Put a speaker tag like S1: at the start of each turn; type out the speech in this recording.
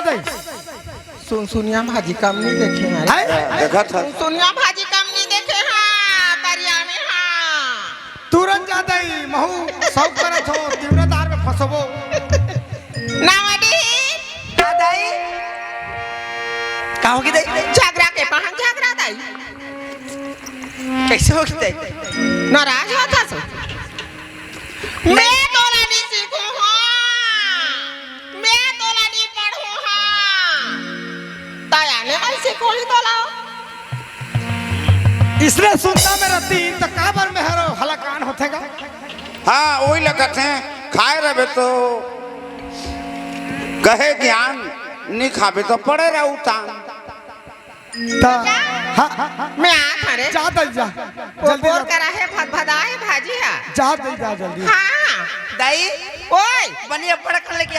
S1: दे
S2: सुनिया भाजी कम नहीं देखे हैं
S3: देखा था
S2: सुनिया भाजी कम नहीं देखे हाँ दरिया में हाँ
S1: तुरंत जा दे महू सब करत हो तीव्रतार में फसबो
S2: नावडी
S4: दाई का होगी दाई
S2: झगड़ा के पहन झगड़ा दाई
S4: कैसे होगी दाई
S2: नाराज होता सो मैं तोला नहीं सीखूं हाँ मैं तोला नहीं पढ़ूं हाँ ताया ने ऐसे कोई तोला
S1: इसने सुनता में रहती तो काबर में हर हलाकान होतेगा
S3: हाँ वही लगत है खाए रहे तो कहे ज्ञान नहीं खाबे तो पड़े रहे उतान
S2: मैं आ खरे
S1: जा दे जा जल्दी
S2: बोल कर है भदाए भाजी है
S1: जा दे जा जल्दी
S2: हाँ
S4: दाई
S2: ओए
S4: बनिया पड़क लेके